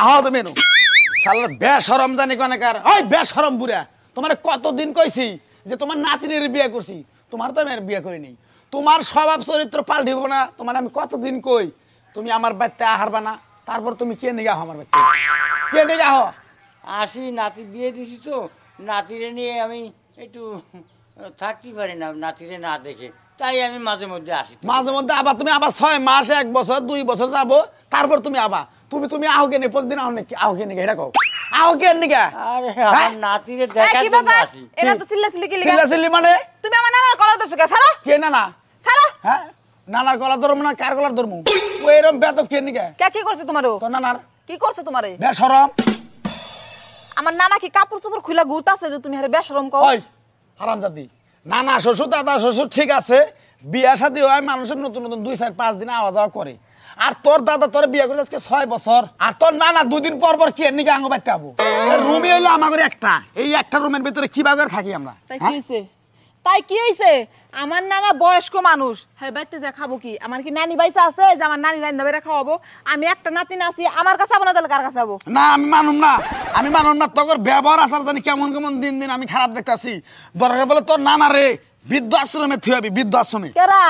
আহো তুমি নো শালার বেশরম জানি কনেকার ওই বেশরম বুড়া তোমারে কতদিন কইছি যে তোমার নাতিনের বিয়ে করছি তোমার তো আমি বিয়ে করি নাই তোমার স্বভাব চরিত্র পাল্টিব না তোমার আমি কতদিন কই তুমি আমার বাড়িতে আহারবা না তারপর তুমি কে নিয়ে আহো আমার বাড়িতে কে নিয়ে আহো আসি নাতি বিয়ে দিছি তো নাতিরে নিয়ে আমি একটু থাকতে পারি না নাতিরে না দেখে তাই আমি মাঝে মধ্যে আসি মাঝে মধ্যে আবার তুমি আবার 6 মাস 1 বছর 2 বছর যাবো তারপর তুমি আবার তুমি আহো কেন প্রতিদিন আহো নাকি আহো কেন এটা কও আহো কেন নিকা আরে আমার নাতিরে দেখার জন্য আসি এরা তো চিল্লাচিল্লি কি লাগা চিল্লাচিল্লি মানে তুমি আমার নানার কলার দছো কে ছাড়ো কে নানা ছাড়ো হ্যাঁ নানার গলা ধরবো না কার গলার ধরবো ওই এরকম বেতব কে নিকা কে কি করছে তোমারও তো নানার কি করছে তোমারে বেশরম আমার নানা কি কাপড় চোপড় খুলা ঘুরতাছে যে তুমি হারে বেশরম কও ওই হারামজাদি নানা শ্বশুর দাদা শ্বশুর ঠিক আছে বিয়া শাদী হয় মানুষের নতুন নতুন 2 4 5 দিন আওয়া যাওয়া করে আর তোর দাদা তোর বিয়ে করে আজকে 6 বছর আর তোর নানা 2 দিন পর পর কি এর নিকে আঙ্গ বাইতে আবো রুমই হইলো আমাদের একটা এই একটা রুমের ভিতরে কি বাগার থাকি আমরা তাই কি হইছে আমার নানা বয়স্ক মানুষ হ্যাঁ বাইতে যা খাবো কি আমার কি নানি বাইসা আছে যে আমার নানি রান্না বেরা খাওয়াবো আমি একটা নাতি নাসি আমার কাছে আবো না তাহলে কার কাছে আবো না আমি মানুম না তোর ব্যবহার আসার জানি কেমন কেমন দিন দিন আমি খারাপ দেখতাছি দরকার বলে তোর নানা রে বৃদ্ধাশ্রমে থুয়াবি বৃদ্ধাশ্রমে কেরা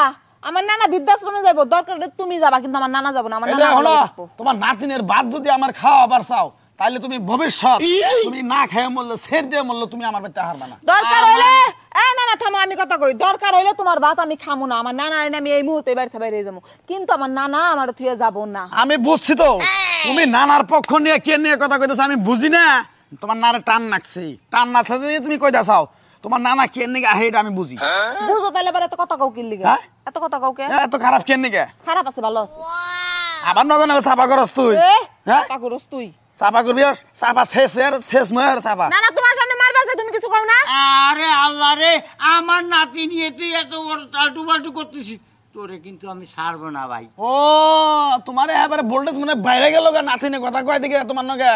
আমার নানা বৃদ্ধাশ্রমে যাবো দরকার হলে তুমি যাবা কিন্তু আমার নানা যাবো না আমার নানা হলো তোমার নাতিনের বাদ যদি আমার খাওয়াবার চাও তাহলে তুমি ভবিষ্যৎ তুমি না খেয়ে মরলে ছেড়ে দিয়ে মরলে তুমি আমার বাড়িতে হারবা না দরকার হইলে নানা থামো আমি কথা কই দরকার হইলে তোমার ভাত আমি খামু না আমার নানা আমি এই মুহূর্তে বাড়িতে বাইরে যাবো কিন্তু আমার নানা আমার থুয়ে যাবো না আমি বুঝছি তো তুমি নানার পক্ষ নিয়ে কে নিয়ে কথা কইতেছো আমি বুঝি না তোমার নানা টান নাকছি টান নাকছে যে তুমি কইতা চাও তোমার নানা কে নিয়ে আহে এটা আমি বুঝি বুঝো তাহলে এবার এত কথা কও কি লিগা এত কথা কও কে এত খারাপ কে নিয়ে খারাপ আছে ভালো আছে আবার নগর নগর চাপা করস তুই হ্যাঁ চাপা করস তুই চাপা করবি চাপা শেষ মহের চাপা না না তোমার সামনে মারবা যে তুমি কিছু কও না আরে আল্লাহ রে আমার নাতি নিয়ে তুই এত বড় টালটু বাল্টু করতেছিস তোরে কিন্তু আমি ছাড়বো না ভাই ও তোমার এবারে ভোল্টেজ মানে বাইরে গেল গা নাতিনে কথা কয় দিকে তোমার নগে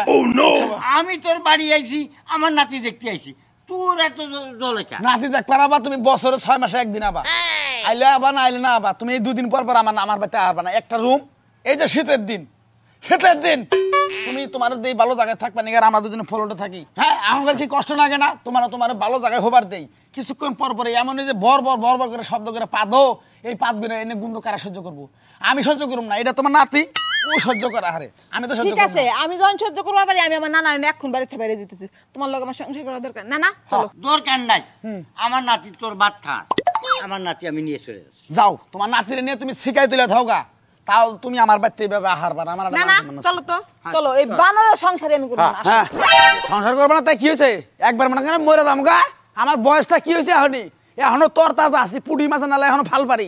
আমি তোর বাড়ি আইছি আমার নাতি দেখতে আইছি তোর এত জলে চা নাতি দেখ পারাবা তুমি বছরে 6 মাসে একদিন আবা আইলে আবা না আইলে না আবা তুমি এই 2 দিন পর পর আমার বাড়িতে আসবা না একটা রুম এই যে শীতের দিন তুমি তোমার দেই ভালো জায়গায় থাকবা নিগার আমরা দুজনে ফ্লোরে থাকি হ্যাঁ আমার কি কষ্ট লাগে না তোমার ভালো জায়গায় হবার দেই কিছুক্ষণ পর পরে এমন যে বর করে শব্দ করে পাদো এই পাদগুলো এনে গুন্ড কারা সহ্য করব আমি সহ্য করব না এটা তোমার নাতি ও সহ্য করে আরে আমি তো সহ্য করব ঠিক আছে আমি যখন সহ্য করব পারি আমি আমার নানা এখন বাড়িতে বাইরে দিতেছি তোমার লগে আমার সংসার করা দরকার না চলো দরকার নাই আমার নাতি তোর ভাত খা আমার নাতি আমি নিয়ে চলে যাচ্ছি যাও তোমার নাতিরে নিয়ে তুমি শিখাই তুলে থাওগা তাও তুমি আমার বাড়িতে এভাবে আহার বানা আমার না চলো তো চলো এই বানরের সংসারে আমি করব না হ্যাঁ সংসার করব না তাই কি হইছে একবার মনে করে মরে যামগা আমার বয়সটা কি হইছে এখনই এখনো তোর তাজা আছি পুডি মাছ নালে এখনো ফাল পারি